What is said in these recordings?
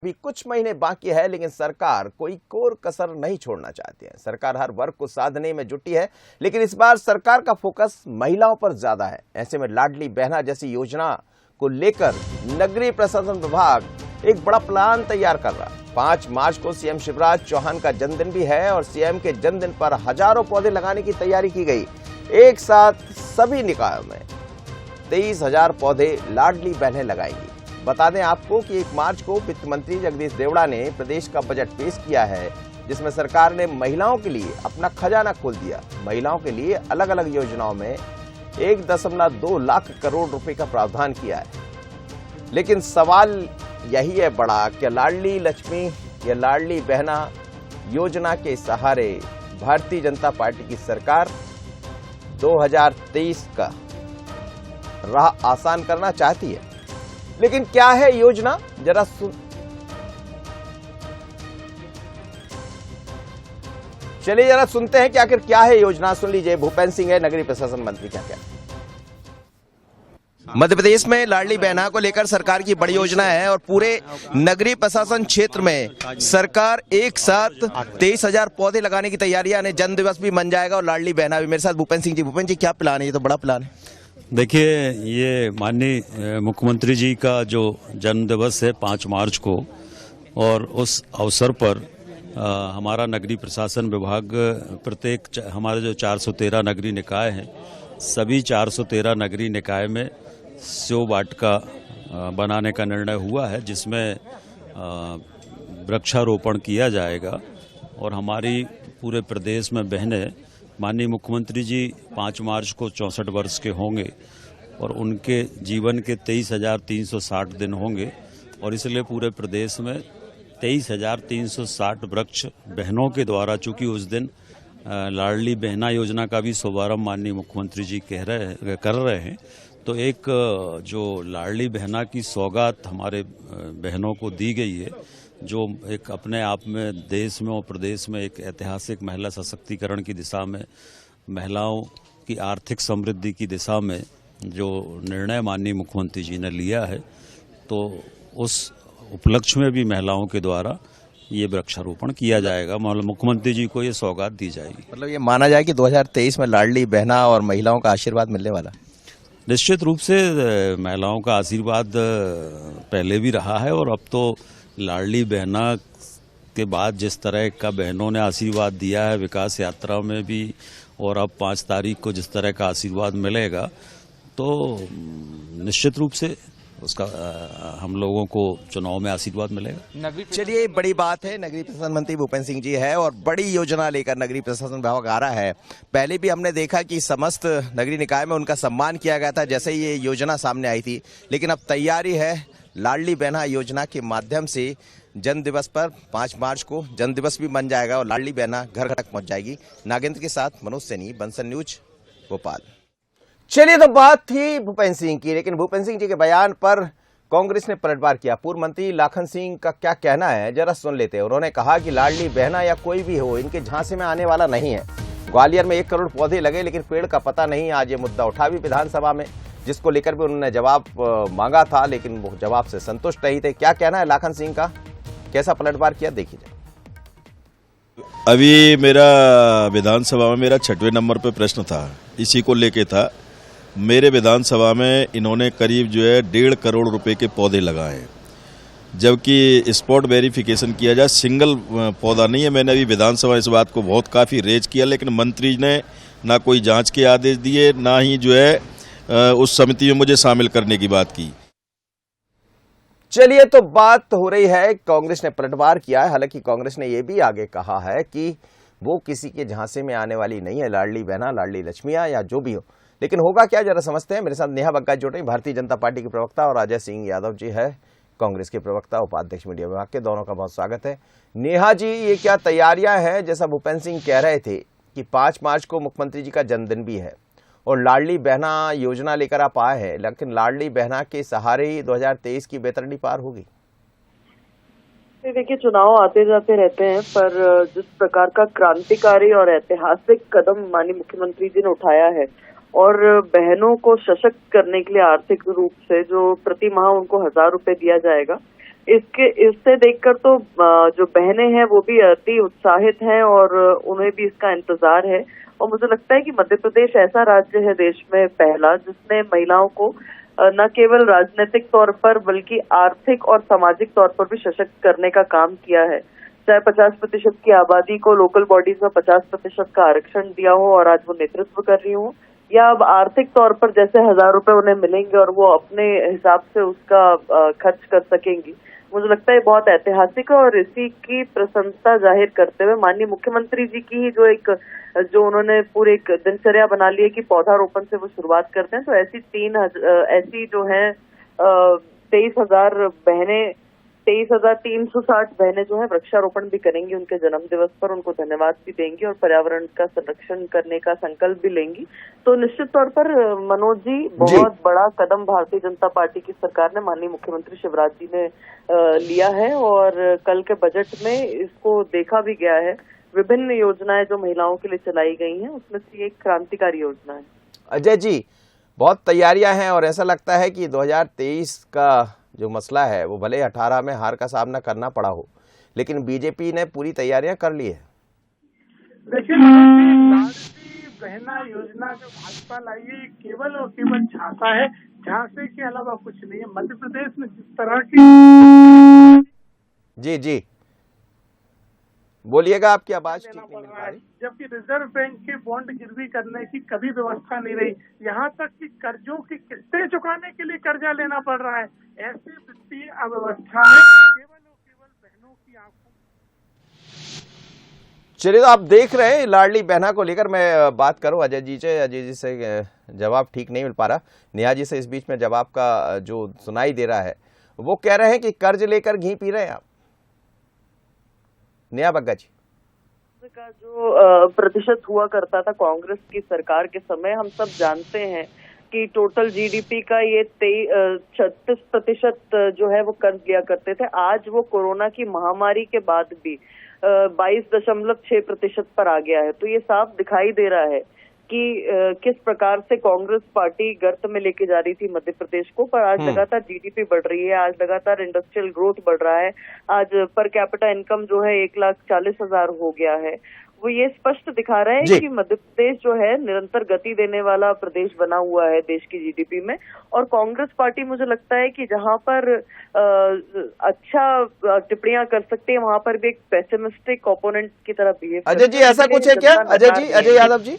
अभी कुछ महीने बाकी है, लेकिन सरकार कोई कोर कसर नहीं छोड़ना चाहती है। सरकार हर वर्ग को साधने में जुटी है, लेकिन इस बार सरकार का फोकस महिलाओं पर ज्यादा है। ऐसे में लाडली बहना जैसी योजना को लेकर नगरीय प्रशासन विभाग एक बड़ा प्लान तैयार कर रहा है। 5 मार्च को सीएम शिवराज चौहान का जन्मदिन भी है और सीएम के जन्मदिन पर हजारों पौधे लगाने की तैयारी की गई। एक साथ सभी निकायों में 23,000 पौधे लाडली बहनें लगाएंगी। बता दें आपको कि 1 मार्च को वित्त मंत्री जगदीश देवड़ा ने प्रदेश का बजट पेश किया है, जिसमें सरकार ने महिलाओं के लिए अपना खजाना खोल दिया। महिलाओं के लिए अलग अलग योजनाओं में 1.2 लाख करोड़ रुपए का प्रावधान किया है। लेकिन सवाल यही है बड़ा कि लाडली लक्ष्मी या लाडली बहना योजना के सहारे भारतीय जनता पार्टी की सरकार 2023 का राह आसान करना चाहती है। लेकिन क्या है योजना, जरा चलिए जरा सुनते हैं कि आखिर क्या है योजना। सुन लीजिए, भूपेंद्र सिंह है नगरीय प्रशासन मंत्री, क्या क्या मध्य प्रदेश में लाडली बहना को लेकर सरकार की बड़ी योजना है और पूरे नगरीय प्रशासन क्षेत्र में सरकार एक साथ 23,000 पौधे लगाने की तैयारियां है। जन्म दिवस भी मन जाएगा और लाडली बहना भी। मेरे साथ भूपेंद्र सिंह जी। भूपेंद्र जी, क्या प्लान है? ये तो बड़ा प्लान है। देखिए, ये माननीय मुख्यमंत्री जी का जो जन्म दिवस है 5 मार्च को, और उस अवसर पर हमारा नगरीय प्रशासन विभाग प्रत्येक हमारे जो 413 नगरीय निकाय हैं, सभी 413 नगरीय निकाय में सेव वाटिका बनाने का निर्णय हुआ है, जिसमें वृक्षारोपण किया जाएगा। और हमारी पूरे प्रदेश में बहनें, माननीय मुख्यमंत्री जी 5 मार्च को 64 वर्ष के होंगे और उनके जीवन के 23,360 दिन होंगे, और इसलिए पूरे प्रदेश में 23,360 वृक्ष बहनों के द्वारा, चूंकि उस दिन लाडली बहना योजना का भी शुभारंभ माननीय मुख्यमंत्री जी कर रहे हैं, तो एक जो लाडली बहना की सौगात हमारे बहनों को दी गई है, जो एक अपने आप में देश में और प्रदेश में एक ऐतिहासिक महिला सशक्तिकरण की दिशा में, महिलाओं की आर्थिक समृद्धि की दिशा में जो निर्णय माननीय मुख्यमंत्री जी ने लिया है, तो उस उपलक्ष्य में भी महिलाओं के द्वारा ये वृक्षारोपण किया जाएगा। मतलब मुख्यमंत्री जी को ये सौगात दी जाएगी। मतलब ये माना जाए कि 2023 में लाडली बहना और महिलाओं का आशीर्वाद मिलने वाला। निश्चित रूप से महिलाओं का आशीर्वाद पहले भी रहा है, और अब तो लाडली बहना के बाद जिस तरह का बहनों ने आशीर्वाद दिया है विकास यात्रा में भी, और अब 5 तारीख को जिस तरह का आशीर्वाद मिलेगा, तो निश्चित रूप से उसका हम लोगों को चुनाव में आशीर्वाद मिलेगा। चलिए, बड़ी बात है। नगरीय प्रशासन मंत्री भूपेंद्र सिंह जी है और बड़ी योजना लेकर नगरीय प्रशासन विभाग आ रहा है। पहले भी हमने देखा कि समस्त नगरीय निकाय में उनका सम्मान किया गया था जैसे ही ये योजना सामने आई थी, लेकिन अब तैयारी है लाडली बहना योजना के माध्यम से जन्म दिवस पर 5 मार्च को जन्म दिवस भी बन जाएगा और लाडली बहना घर घर तक पहुंच जाएगी। नागेंद्र के साथ मनोज सैनी, बंसल न्यूज, भोपाल। चलिए, तो बात थी भूपेंद्र सिंह की, लेकिन भूपेंद्र सिंह जी के बयान पर कांग्रेस ने पलटवार किया। पूर्व मंत्री लाखन सिंह का क्या कहना है, जरा सुन लेते हैं। उन्होंने कहा कि लाडली बहना या कोई भी हो, इनके झांसे में आने वाला नहीं है। ग्वालियर में 1 करोड़ पौधे लगे, लेकिन पेड़ का पता नहीं। आज ये मुद्दा उठा भी विधानसभा में, जिसको लेकर भी उन्होंने जवाब मांगा था, लेकिन वो जवाब से संतुष्ट नहीं थे। क्या कहना है लाखन सिंह का, कैसा पलटवार किया, देखिए। अभी मेरा विधानसभा में मेरा 6वें नंबर पे प्रश्न था, इसी को लेके था। मेरे विधानसभा में इन्होंने करीब जो है 1.5 करोड़ रुपए के पौधे लगाए हैं, जबकि स्पॉट वेरिफिकेशन किया जाए सिंगल पौधा नहीं है। मैंने अभी विधानसभा इस बात को बहुत काफ़ी रेज किया, लेकिन मंत्री ने ना कोई जांच के आदेश दिए, ना ही जो है उस समिति में मुझे शामिल करने की बात की। चलिए, तो बात हो रही है, कांग्रेस ने पलटवार किया है। हालांकि कांग्रेस ने यह भी आगे कहा है कि वो किसी के झांसे में आने वाली नहीं है, लाडली बहना, लाडली लक्ष्मिया या जो भी हो। लेकिन होगा क्या, जरा समझते हैं। मेरे साथ नेहा बग्गा जुड़ रही, भारतीय जनता पार्टी के प्रवक्ता, और अजय सिंह यादव जी है कांग्रेस के प्रवक्ता, उपाध्यक्ष मीडिया विभाग के। दोनों का बहुत स्वागत है। नेहा जी, ये क्या तैयारियां हैं? जैसा भूपेंद्र सिंह कह रहे थे कि 5 मार्च को मुख्यमंत्री जी का जन्मदिन भी है और लाडली बहना योजना लेकर आप आए हैं, लेकिन लाडली बहना के सहारे ही 2023 की बेतरनी पार होगी। देखिए, चुनाव आते जाते रहते हैं, पर जिस प्रकार का क्रांतिकारी और ऐतिहासिक कदम माननीय मुख्यमंत्री जी ने उठाया है, और बहनों को सशक्त करने के लिए आर्थिक रूप से जो प्रति माह उनको 1,000 रुपए दिया जाएगा, इससे देखकर तो जो बहनें हैं वो भी अति उत्साहित हैं और उन्हें भी इसका इंतजार है। और मुझे लगता है कि मध्य प्रदेश ऐसा राज्य है देश में पहला जिसने महिलाओं को न केवल राजनीतिक तौर पर बल्कि आर्थिक और सामाजिक तौर पर भी सशक्त करने का काम किया है। चाहे 50% की आबादी को लोकल बॉडीज में 50% का आरक्षण दिया हो और आज वो नेतृत्व कर रही हो, या अब आर्थिक तौर पर जैसे 1000 रुपए उन्हें मिलेंगे और वो अपने हिसाब से उसका खर्च कर सकेंगी। मुझे लगता है बहुत ऐतिहासिक है और इसी की प्रशंसा जाहिर करते हुए माननीय मुख्यमंत्री जी की ही जो उन्होंने पूरी एक दिनचर्या बना ली है कि पौधारोपण से वो शुरुआत करते हैं, तो ऐसी जो है 23,360 बहनें जो है वृक्षारोपण भी करेंगी उनके जन्म दिवस पर, उनको धन्यवाद भी देंगी और पर्यावरण का संरक्षण करने का संकल्प भी लेंगी। तो निश्चित तौर पर मनोज जी बहुत बड़ा कदम भारतीय जनता पार्टी की सरकार ने, माननीय मुख्यमंत्री शिवराज जी ने लिया है और कल के बजट में इसको देखा भी गया है। विभिन्न योजनाएं जो महिलाओं के लिए चलाई गई हैं उसमें से एक क्रांतिकारी योजना है। अजय जी, बहुत तैयारियां हैं और ऐसा लगता है कि 2023 का जो मसला है वो भले 18 में हार का सामना करना पड़ा हो, लेकिन बीजेपी ने पूरी तैयारियां कर ली है। देखिए, लाडली बहना योजना जो भाजपा लाई है केवल और केवल झांसा है, झांसे के अलावा कुछ नहीं है। मध्य प्रदेश में जिस तरह की जी बोलिएगा, आपकी आवाज ठीक नहीं मिल पा रही। जबकि रिजर्व बैंक के बॉन्ड गिरवी करने की कभी व्यवस्था नहीं रही, यहाँ तक कि कर्जों की किस्तें चुकाने के लिए कर्जा लेना पड़ रहा है। ऐसी वित्तीय अव्यवस्था है केवल और केवल बहनों की आंखों। चलिए, तो आप देख रहे हैं लाडली बहना को लेकर मैं बात करूं अजय जी से जवाब ठीक नहीं मिल पा रहा। नेहा जी से इस बीच में जवाब का जो सुनाई दे रहा है वो कह रहे हैं कि कर्ज लेकर घी पी रहे हैं आप। नेहा बग्गा जी, का जो प्रतिशत हुआ करता था कांग्रेस की सरकार के समय, हम सब जानते हैं कि टोटल जीडीपी का ये 36% जो है वो कर्ज लिया करते थे। आज वो कोरोना की महामारी के बाद भी 22.6% पर आ गया है। तो ये साफ दिखाई दे रहा है कि किस प्रकार से कांग्रेस पार्टी गर्त में लेके जा रही थी मध्य प्रदेश को। पर आज लगातार जीडीपी बढ़ रही है, आज लगातार इंडस्ट्रियल ग्रोथ बढ़ रहा है, आज पर कैपिटा इनकम जो है 1,40,000 हो गया है। वो ये स्पष्ट दिखा रहा है कि मध्य प्रदेश जो है निरंतर गति देने वाला प्रदेश बना हुआ है देश की जीडीपी में। और कांग्रेस पार्टी मुझे लगता है कि जहां पर अच्छा टिप्पणियां कर सकती है वहां पर भी एक पेसिमिस्टिक ओपोनेंट की तरह बिहेव। अजय जी, ऐसा कुछ है क्या? अजय यादव जी,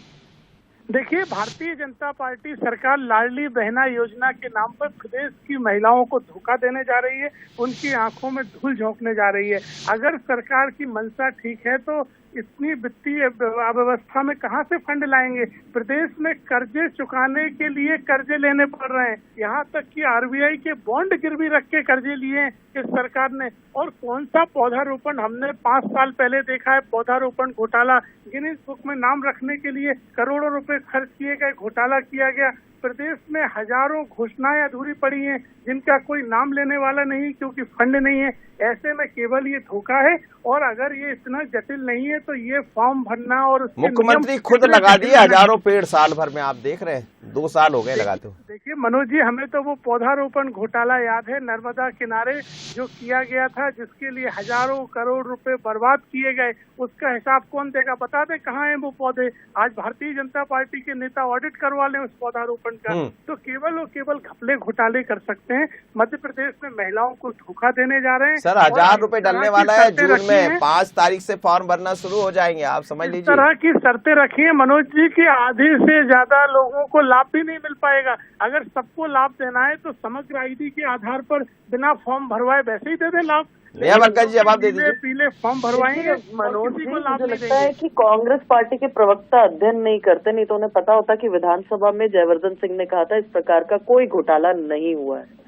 देखिए, भारतीय जनता पार्टी सरकार लाडली बहना योजना के नाम पर प्रदेश की महिलाओं को धोखा देने जा रही है, उनकी आंखों में धूल झोंकने जा रही है। अगर सरकार की मंशा ठीक है तो इतनी वित्तीय अव्यवस्था में कहां से फंड लाएंगे? प्रदेश में कर्जे चुकाने के लिए कर्जे लेने पड़ रहे हैं, यहाँ तक कि आरबीआई के बॉन्ड गिरवी रख के कर्जे लिए इस सरकार ने। और कौन सा पौधारोपण हमने 5 साल पहले देखा है? पौधारोपण घोटाला, गिनीज बुक में नाम रखने के लिए करोड़ों रुपए खर्च किए गए, घोटाला किया गया। प्रदेश में हजारों घोषणाएं अधूरी पड़ी हैं जिनका कोई नाम लेने वाला नहीं क्योंकि फंड नहीं है। ऐसे में केवल ये धोखा है। और अगर ये इतना जटिल नहीं है तो ये फॉर्म भरना और मुख्यमंत्री खुद लगा दिए हजारों पेड़ साल भर में, आप देख रहे हैं 2 साल हो गए लगाते हुए। देखिए मनोज जी, हमें तो वो पौधारोपण घोटाला याद है, नर्मदा किनारे जो किया गया था, जिसके लिए हजारों करोड़ रुपए बर्बाद किए गए। उसका हिसाब कौन देगा? बता दे कहाँ है वो पौधे। आज भारतीय जनता पार्टी के नेता ऑडिट करवा लें उस पौधारोपण का, तो केवल और केवल घपले घोटाले कर सकते हैं। मध्य प्रदेश में महिलाओं को धोखा देने जा रहे हैं। सर, 1000 रुपए डलने वाला है जून में, 5 तारीख से फॉर्म भरना शुरू हो जाएंगे, आप समझ लीजिए। इस तरह की शर्तें रखी है मनोज जी की आधे से ज्यादा लोगों को लाभ भी नहीं मिल पाएगा। अगर सबको लाभ देना है तो समग्र आईडी के आधार पर बिना फॉर्म भरवाए वैसे ही दे दे लाभ। नेहा बग्गा जी, जवाब दे दीजिए। पीले फॉर्म भरवाएंगे मनोज जी, मुझे लगता है कि कांग्रेस पार्टी के प्रवक्ता अध्ययन नहीं करते, नहीं तो उन्हें पता होता कि विधानसभा में जयवर्धन सिंह ने कहा था इस प्रकार का कोई घोटाला नहीं हुआ है।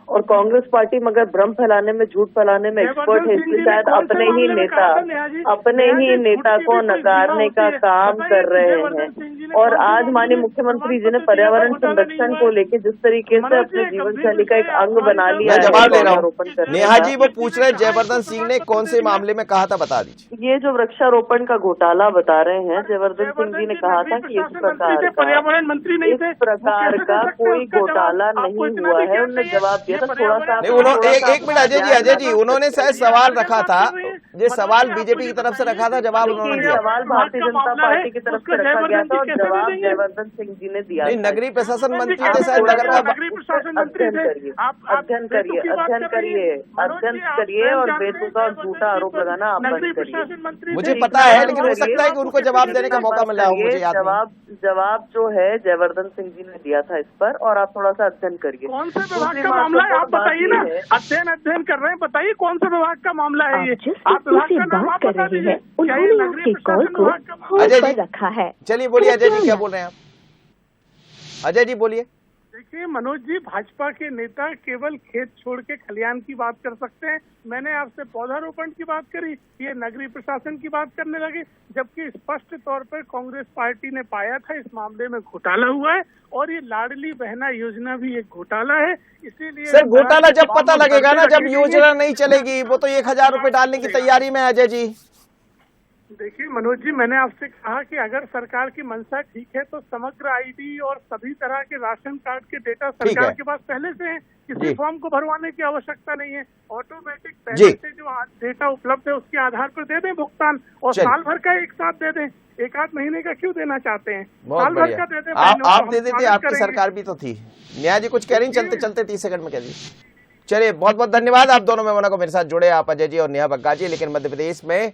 और कांग्रेस पार्टी मगर भ्रम फैलाने में, झूठ फैलाने में एक्सपर्ट है, इसलिए शायद अपने ही नेता को नकारने का काम कर रहे हैं। और आज माननीय मुख्यमंत्री जी ने पर्यावरण संरक्षण को लेकर जिस तरीके से अपने जीवन शैली का एक अंग बना लिया मैं है, जवाब ले रहा हूँ। वृक्षारोपण करने नेहा का। जी वो पूछ रहे हैं जयवर्धन सिंह ने कौन से मामले में कहा था, बता दीजिए। ये जो वृक्षारोपण का घोटाला बता रहे हैं, जयवर्धन सिंह जी ने कहा था कि इस प्रकार पर्यावरण मंत्री नहीं थे, इस प्रकार का कोई घोटाला नहीं हुआ है। उन्होंने जवाब दिया था थोड़ा सा। नहीं उन्होंने एक मिनट अजय जी उन्होंने शायद सवाल रखा था, ये सवाल बीजेपी की तरफ से रखा था, जवाब उन्होंने दिया। सवाल भारतीय जनता पार्टी की तरफ से रखा गया था और जवाब जयवर्धन सिंह जी ने दिया। नहीं नगरीय प्रशासन मंत्री थे शायद, नगर का नगरीय प्रशासन मंत्री थे। अध्ययन करिए और बेतुका और झूठा आरोप लगाना आप बंद करिए। मुझे पता है, लेकिन हो सकता है कि उनको जवाब देने का मौका मिला हो, मुझे याद नहीं। जवाब जो है जयवर्धन सिंह जी ने दिया था इस पर, और आप थोड़ा सा अध्ययन करिए। कौन से विभाग का मामला है आप बताइए ना, अध्ययन कर रहे हैं, बताइए कौन से विभाग का मामला है ये। आप विभाग का नाम आप बता दीजिए। उन्होंने आपके कॉल को होल्ड अजय पर जी रखा है। चलिए बोलिए अजय जी, क्या बोल रहे हैं आप? अजय जी बोलिए। देखिए मनोज जी, भाजपा के नेता केवल खेत छोड़ के खलियान की बात कर सकते हैं। मैंने आपसे पौधारोपण की बात करी, ये नगरीय प्रशासन की बात करने लगे, जबकि स्पष्ट तौर पर कांग्रेस पार्टी ने पाया था इस मामले में घोटाला हुआ है और ये लाडली बहना योजना भी एक घोटाला है। इसीलिए सर घोटाला जब पता लगेगा ना, जब योजना नहीं चलेगी, वो तो 1000 रुपए डालने की तैयारी में है अजय जी। देखिए मनोज जी, मैंने आपसे कहा कि अगर सरकार की मंशा ठीक है तो समग्र आईडी और सभी तरह के राशन कार्ड के डेटा सरकार के पास पहले से है, किसी फॉर्म को भरवाने की आवश्यकता नहीं है। ऑटोमेटिक पहले से जो डेटा उपलब्ध है उसके आधार पर दे दें भुगतान, और साल भर का एक साथ दे दें। एक आध महीने का क्यों देना चाहते हैं? साल भर का दे दें। आप दे देते, आपकी सरकार भी तो थी। न्याय जी कुछ कह रही, चलते चलते 30 सेकंड में कह दीजिए। चलिए बहुत बहुत धन्यवाद आप दोनों मेहमानों को मेरे साथ जुड़े, आप अजय जी और नेहा बग्गाजी। लेकिन मध्य प्रदेश में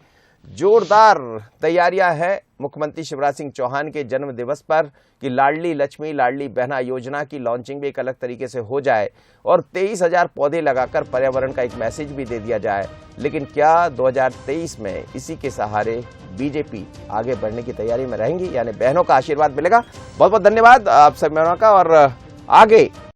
जोरदार तैयारियां हैं मुख्यमंत्री शिवराज सिंह चौहान के जन्म दिवस पर कि लाडली लक्ष्मी लाडली बहना योजना की लॉन्चिंग भी एक अलग तरीके से हो जाए और 23,000 पौधे लगाकर पर्यावरण का एक मैसेज भी दे दिया जाए। लेकिन क्या 2023 में इसी के सहारे बीजेपी आगे बढ़ने की तैयारी में रहेंगी, यानी बहनों का आशीर्वाद मिलेगा? बहुत बहुत धन्यवाद आप सब मेहमानों का। और आगे